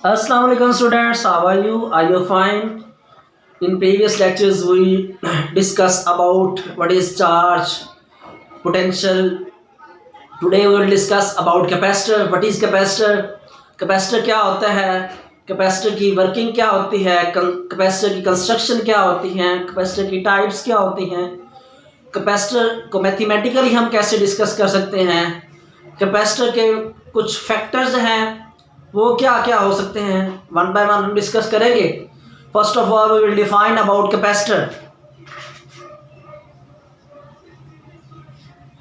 Assalamu alaikum students, how are you? Are you fine? In previous lectures we discussed about what is charge, potential. Today we will discuss about capacitor. What is capacitor? Capacitor क्या होता है? Capacitor की working क्या होती है? Capacitor की construction क्या होती है? कैपेसिटर की टाइप्स क्या होती हैं? कैपेसिटर को मैथमेटिकली हम कैसे डिस्कस कर सकते हैं? कैपेसिटर के कुछ फैक्टर्स हैं, वो क्या क्या हो सकते हैं, वन बाय वन हम डिस्कस करेंगे। First of all we will define about capacitor.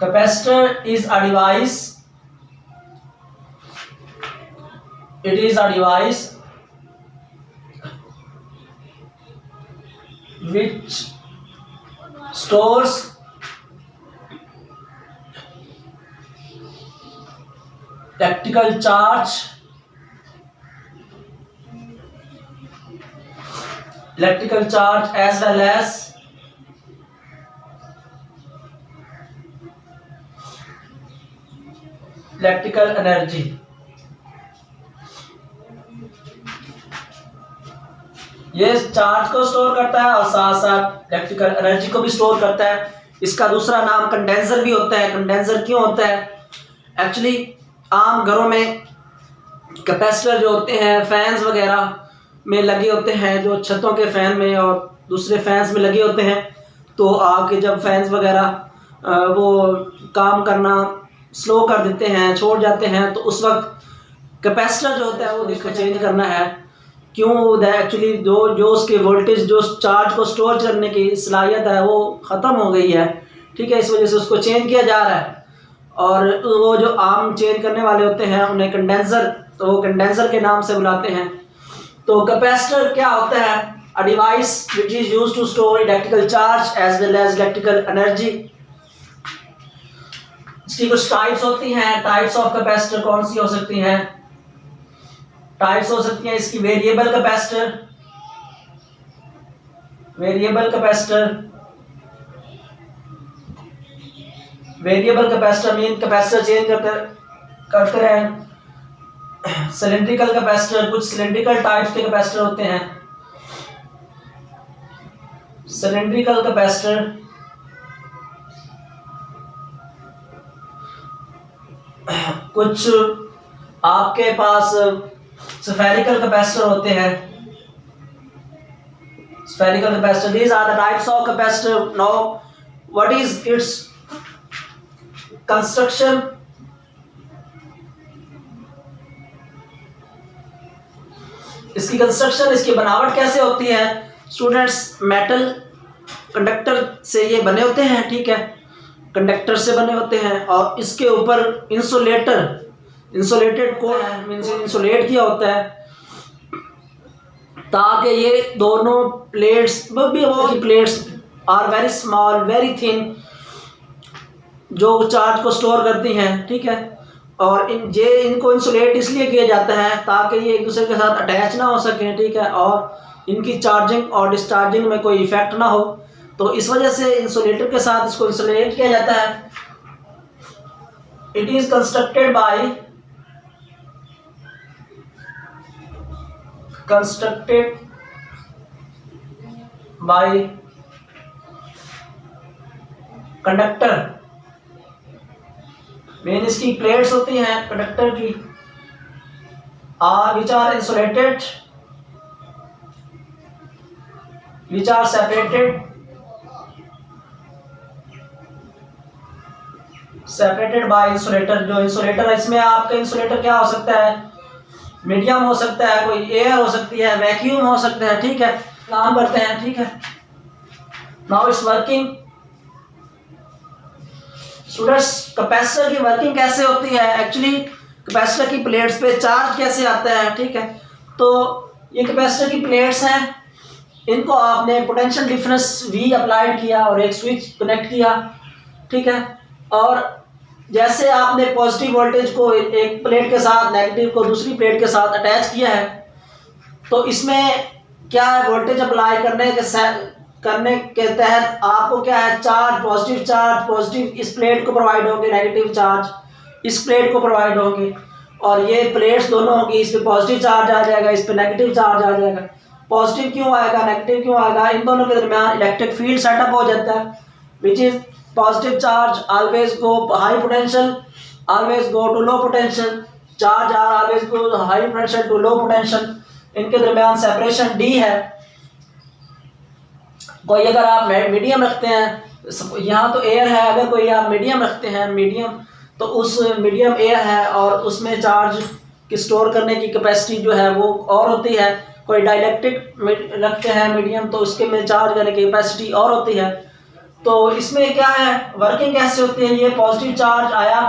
Capacitor is a device, it is a device which stores electrical charge as well as electrical energy. ये चार्ज को स्टोर करता है और साथ साथ electrical energy को भी स्टोर करता है। इसका दूसरा नाम कंडेंसर भी होता है। कंडेंसर क्यों होता है? एक्चुअली आम घरों में कैपेसिटर जो होते हैं फैंस वगैरह में लगे होते हैं, जो छतों के फैन में और दूसरे फैंस में लगे होते हैं, तो आके जब फैंस वगैरह वो काम करना स्लो कर देते हैं, छोड़ जाते हैं, तो उस वक्त कैपेसिटर जो होता है वो इसको चेंज करना है। क्यों? एक्चुअली जो उसके वोल्टेज, जो चार्ज को स्टोर करने की सलाहियत है वो ख़त्म हो गई है, ठीक है। इस वजह से उसको चेंज किया जा रहा है। और वो जो आम चेंज करने वाले होते हैं उन्हें कंडेंसर, तो वो कंडेंसर के नाम से बुलाते हैं। तो कैपेसिटर क्या होता है? A device which is used to store electrical charge as well as electrical energy. इसकी कुछ टाइप्स होती हैं। टाइप्स ऑफ कैपेसिटर कौन सी हो सकती हैं? टाइप्स हो सकती हैं इसकी variable capacitor. Variable capacitor mean capacitor change करते रहें। सिलेंड्रिकल कैपेसिटर, कुछ सिलेंड्रिकल टाइप्स के कैपेसिटर होते हैं। सिलेंड्रिकल कैपेसिटर कुछ आपके पास स्फेरिकल कैपेसिटर होते हैं। Spherical capacitor, these are the types of capacitor. Now what is its construction? इसकी कंस्ट्रक्शन, इसकी बनावट कैसे होती है? स्टूडेंट्स, मेटल कंडक्टर से ये बने होते हैं, ठीक है, कंडक्टर से बने होते हैं, और इसके ऊपर इंसुलेटेड को मींस इंसुलेट किया होता है ताकि ये दोनों plates are very small, very thin, जो चार्ज को स्टोर करती हैं, ठीक है। और इनको इंसुलेट इसलिए किया जाता है ताकि ये एक दूसरे के साथ अटैच ना हो सकें, ठीक है, और इनकी चार्जिंग और डिस्चार्जिंग में कोई इफेक्ट ना हो। तो इस वजह से इंसुलेटर के साथ इसको इंसुलेट किया जाता है। It is constructed by conductor. Main इसकी प्लेट्स होती हैं कंडक्टर की, which are insulated, which are separated by insulator. जो इंसुलेटर है, इसमें आपका इंसुलेटर क्या हो सकता है? मीडियम हो सकता है, कोई एयर हो सकती है, वैक्यूम हो सकता है, ठीक है, काम करते हैं, ठीक है। Now it's working. Students, capacitor की वर्किंग कैसे होती है? एक्चुअली कैपेसिटर की प्लेट्स पे चार्ज कैसे आता है, ठीक है। तो ये कैपेसिटर की प्लेट्स हैं, इनको आपने पोटेंशियल डिफरेंस V अप्लाइड किया और एक स्विच कनेक्ट किया, ठीक है। और जैसे आपने पॉजिटिव वोल्टेज को एक प्लेट के साथ, नेगेटिव को दूसरी प्लेट के साथ अटैच किया है, तो इसमें क्या है? वोल्टेज अप्लाई करने के तहत आपको क्या है? पॉजिटिव इस प्लेट को प्रोवाइड होंगे, नेगेटिव चार्ज इस प्लेट को प्रोवाइड होंगे। और ये प्लेट्स दोनों होगी, इस पे पॉजिटिव चार्ज आ जाएगा, इस पे नेगेटिव चार्ज आ जाएगा। पॉजिटिव क्यों आएगा, नेगेटिव क्यों आएगा, इन दोनों के दरमियान इलेक्ट्रिक फील्ड सेटअप हो जाता है, which is positive charge always go high potential, always go to low potential, charge are always go high potential to low potential. इनके दरमियान सेपरेशन डी है। कोई अगर आप मीडियम रखते हैं, यहाँ तो एयर है, अगर कोई आप मीडियम रखते हैं, मीडियम तो उस मीडियम एयर है और उसमें चार्ज की स्टोर करने की कैपेसिटी जो है वो और होती है। कोई डाइलेक्ट्रिक रखते हैं मीडियम तो उसके में चार्ज करने की कैपेसिटी और होती है। तो इसमें क्या है, वर्किंग कैसे होती है, ये पॉजिटिव चार्ज आया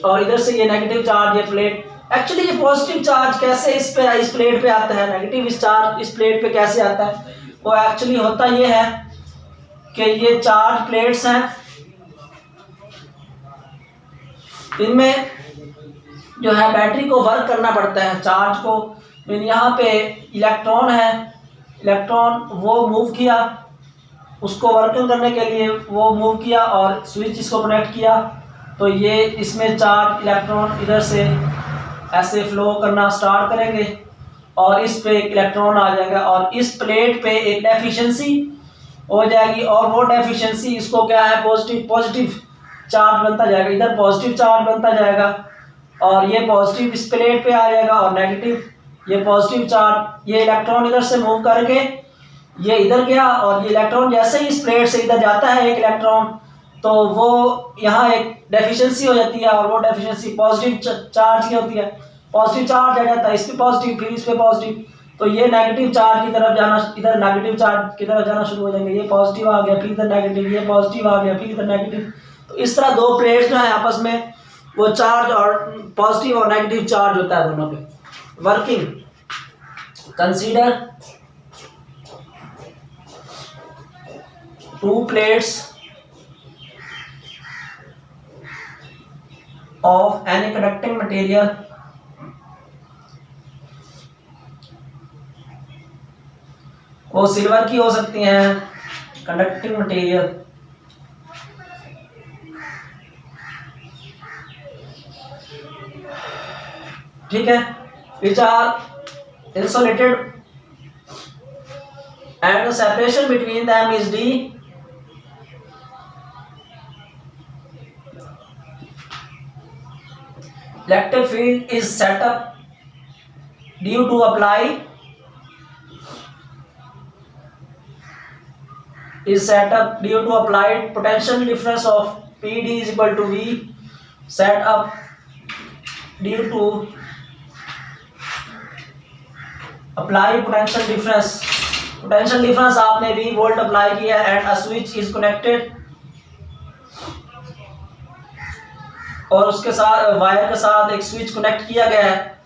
और इधर से ये नेगेटिव चार्ज, ये प्लेट, एक्चुअली ये पॉजिटिव चार्ज कैसे इस प्लेट पे आता है, नेगेटिव इस चार्ज इस प्लेट पे कैसे आता है, वो एक्चुअली होता ये है कि ये चार्ज प्लेट्स हैं, इनमें जो है बैटरी को वर्क करना पड़ता है, चार्ज को। यहाँ पे इलेक्ट्रॉन है, इलेक्ट्रॉन वो मूव किया, उसको वर्किंग करने के लिए वो मूव किया और स्विच इसको कनेक्ट किया, तो ये इसमें चार्ज इलेक्ट्रॉन इधर से ऐसे फ्लो करना स्टार्ट करेंगे और इस पे एक इलेक्ट्रॉन आ जाएगा और इस प्लेट पे एक डेफिशिएंसी हो जाएगी और वो डेफिशिएंसी इसको क्या है, पॉजिटिव चार्ज बनता जाएगा, इधर पॉजिटिव चार्ज बनता जाएगा और ये पॉजिटिव इस प्लेट पे आ जाएगा और नेगेटिव ये पॉजिटिव चार्ज, ये इलेक्ट्रॉन इधर से मूव करके ये इधर गया और ये इलेक्ट्रॉन जैसे ही इस प्लेट से इधर जाता है एक इलेक्ट्रॉन, तो वो यहाँ एक डेफिशिएंसी हो जाती है और वो डेफिशिएंसी पॉजिटिव चार्ज की होती है, पॉजिटिव चार्ज आ जाता है, इस पे पॉजिटिव फिर इस पे पॉजिटिव, तो ये नेगेटिव चार्ज की तरफ जाना, इधर नेगेटिव चार्ज की तरफ जाना शुरू हो जाएंगे, ये पॉजिटिव आ गया फिर इधर नेगेटिव, ये पॉजिटिव आ गया फिर इधर नेगेटिव। तो इस तरह दो प्लेट्स जो है आपस में वो चार्ज और पॉजिटिव और नेगेटिव चार्ज होता है दोनों पे। Working, consider to plates of any conducting material वो सिल्वर की हो सकती हैं, कंडक्टिंग मटेरियल, ठीक है, which are insulated and the separation between them is D. Electric field is set up due to applied potential difference of PD is equal to V, set up due to apply potential difference आपने V volt apply किया and a switch is connected और उसके साथ wire के साथ एक switch connect किया गया है।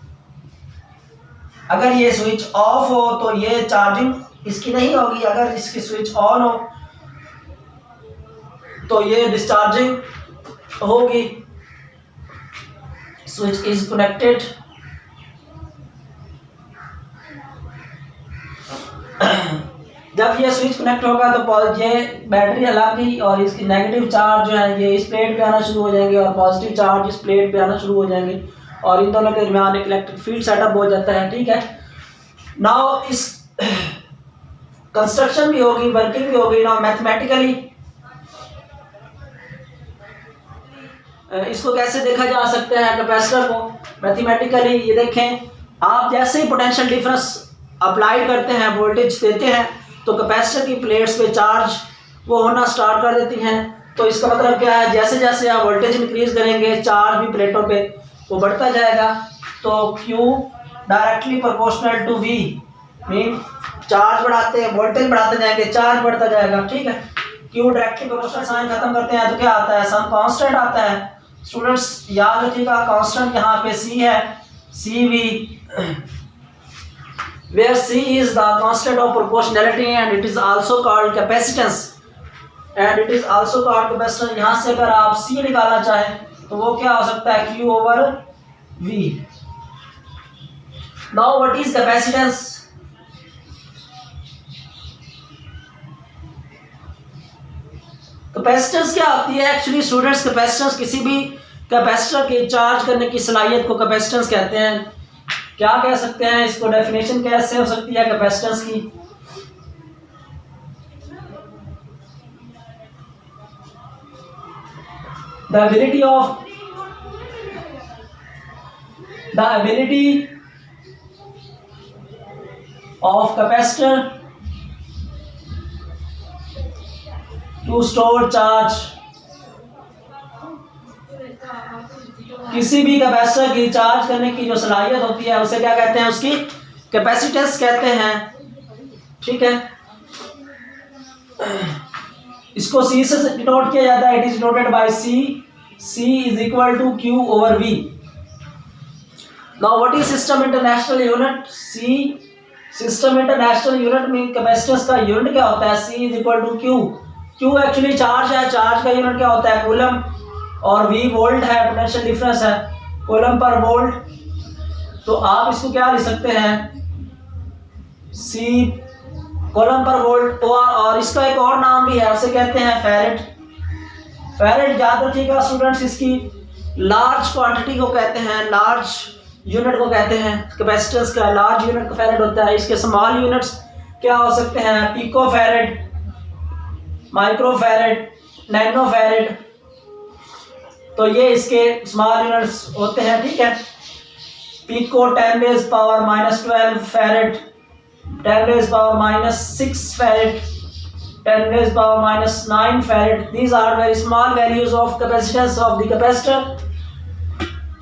अगर ये स्विच ऑफ हो तो ये चार्जिंग इसकी नहीं होगी, अगर इसकी स्विच ऑन हो तो ये डिस्चार्जिंग होगी। स्विच इज कनेक्टेड, जब ये स्विच कनेक्ट होगा तो ये बैटरी हिलाएगी और इसकी नेगेटिव चार्ज जो है ये इस प्लेट पे आना शुरू हो जाएंगे और पॉजिटिव चार्ज इस प्लेट पे आना शुरू हो जाएंगे और इन दोनों के दरमियान एक इलेक्ट्रिक फील्ड सेटअप हो जाता है, ठीक है। नाउ इस कंस्ट्रक्शन भी होगी, वर्किंग भी होगी। नाउ मैथमेटिकली इसको कैसे देखा जा सकता है कैपेसिटर को, मैथमेटिकली ये देखें, आप जैसे ही पोटेंशियल डिफरेंस अप्लाई करते हैं, वोल्टेज देते हैं, तो कैपेसिटर की प्लेट्स पे चार्ज वो होना स्टार्ट कर देती हैं। तो इसका मतलब क्या है, जैसे जैसे आप वोल्टेज इंक्रीज करेंगे चार्ज भी प्लेटों पे वो बढ़ता जाएगा। तो Q directly proportional to V, mean charge बढ़ाते हैं वोल्टेज बढ़ाते जाएंगे, चार्ज बढ़ता जाएगा, ठीक है। Q डायरेक्टली प्रोपोर्शनल साइन खत्म करते हैं तो क्या आता है, सम कांस्टेंट आता है। स्टूडेंट्स याद रखिएगा कांस्टेंट यहाँ पे C है, CV, where C is the constant of proportionality and it is also called capacitance यहाँ से अगर आप C निकालना चाहें तो वो क्या हो सकता है, Q over V। now what is capacitance? Capacitance क्या होती है एक्चुअली स्टूडेंट्स, कैपेसिटेंस किसी भी कैपेसिटर के चार्ज करने की सलाहियत को कैपेसिटेंस कहते हैं। क्या कह सकते हैं इसको, डेफिनेशन कैसे हो सकती है कैपेसिटेंस की? The ability of capacitor to store charge. किसी भी कैपेसिटर की चार्ज करने की जो सलाहियत होती है उसे क्या कहते हैं, उसकी कैपेसिटेंस कहते हैं। ठीक है, इसको सी से डिनोट किया जाता है। It is denoted by C. C is equal to Q over V. Now what is system international unit? C system international unit में कैपेसिटेंस का यूनिट क्या होता है? C is equal to Q. Q actually charge है, charge का unit क्या होता है? कूलम। और वी वोल्ट है, पोटेंशियल डिफरेंस है, कूलम पर वोल्ट। तो आप इसको क्या लिख सकते हैं? C coulomb per volt. और इसका एक और नाम भी है, उसे कहते हैं फैरेड। फैरेड याद रखिएगा स्टूडेंट्स, इसकी लार्ज क्वांटिटी को कहते हैं, लार्ज यूनिट को कहते हैं। कैपेसिटेंस का लार्ज यूनिट का फैरेड होता है। इसके स्मॉल यूनिट्स क्या हो सकते हैं? Pico farad, micro farad, nano farad. तो ये इसके स्मॉल यूनिट्स होते हैं। ठीक है, pico 10⁻⁻12 farad, 10⁻⁻6 farad, 10⁻⁻9 farad. These are very small values of capacitance of the capacitor.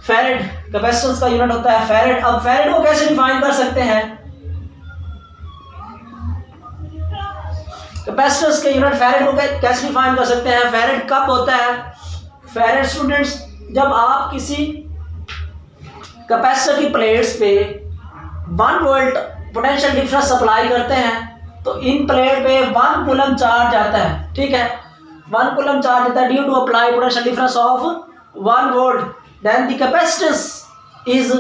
Farad capacitance का यूनिट होता है फैरेड। अब फैरेड को कैसे डिफाइन कर सकते हैं? कैपेसिटेंस के यूनिट फैरेड को कैसे डिफाइन कर सकते हैं? फैरेड कब होता है? फैरेड स्टूडेंट्स, जब आप किसी कैपेसिटर की प्लेट्स पे 1 वोल्ट पोटेंशियल डिफरेंस अप्लाई करते हैं तो इन प्लेट पे 1 कूलम चार्ज आता है। ठीक है, 1 कूलम चार्ज आता है due to apply potential difference of 1 volt, then the capacitance is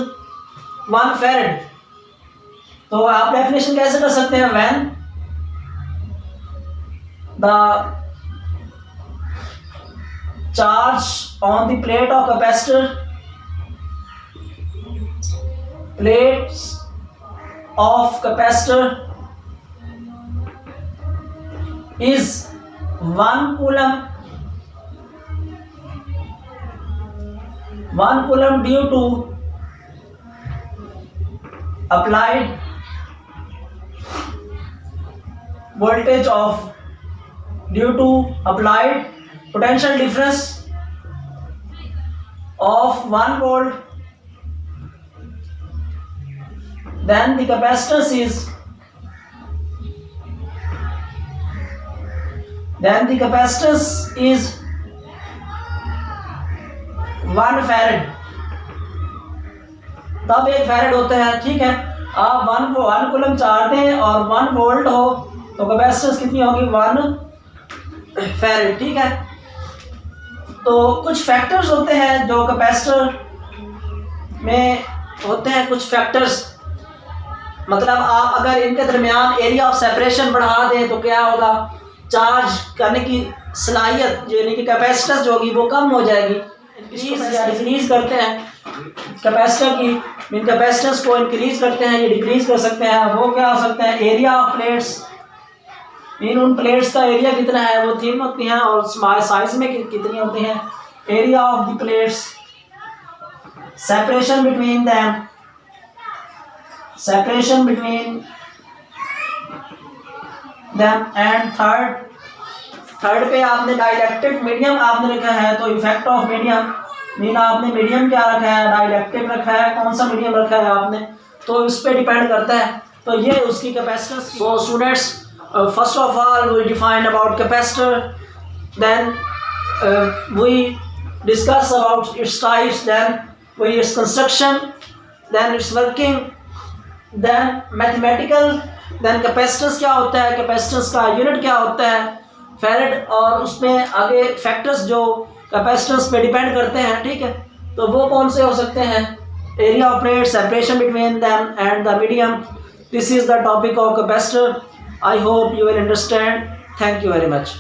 1 farad. तो आप डेफिनेशन कैसे कर सकते हैं? When the charge on the plate of capacitor, plates of capacitor is 1 coulomb, 1 coulomb due to applied voltage of, due to applied potential difference of 1 volt, then the capacitance is 1 farad. तब एक farad होता है। ठीक है, आप 1 coulomb charge दें और 1 volt हो तो कैपेसिटेंस कितनी होगी? 1 फैरेड। ठीक है, तो कुछ फैक्टर्स होते हैं जो कैपेसिटर में होते हैं, कुछ फैक्टर्स। मतलब आप अगर इनके दरमियान एरिया ऑफ सेपरेशन बढ़ा दें तो क्या होगा? चार्ज करने की सलाहियत यानी कि कैपेसिटेंस जो होगी वो कम हो जाएगी। इंक्रीज या डिक्रीज करते हैं कैपेसिटर की, मीन कैपेसिटेंस को इंक्रीज करते हैं या डिक्रीज कर सकते हैं। वो क्या हो सकते हैं? एरिया ऑफ प्लेट्स, मीन उन प्लेट्स का एरिया कितना है वो थिन होती हैं और साइज में कितनी होती हैं। Area of the plates, separation between them, separation between them. And third पे आपने डाइलेक्ट्रिक मीडियम आपने लिखा है, तो इफेक्ट ऑफ मीडियम, मीन आपने मीडियम क्या रखा है? डाइलेक्ट्रिक रखा है। कौन सा मीडियम रखा है आपने, तो इस पे डिपेंड करता है। तो ये उसकी capacitance. So students, first of all we define about capacitor, then we discuss about its types, then its construction, then its working, then mathematical, then capacitance क्या होता है, capacitance का यूनिट क्या होता है, फैरेड, और उसमें आगे फैक्टर्स जो कैपेसिटेंस पे डिपेंड करते हैं। ठीक है, तो वो कौन से हो सकते हैं? Area of plate, separation between them and the medium. This is the topic of capacitor. I hope you will understand. Thank you very much.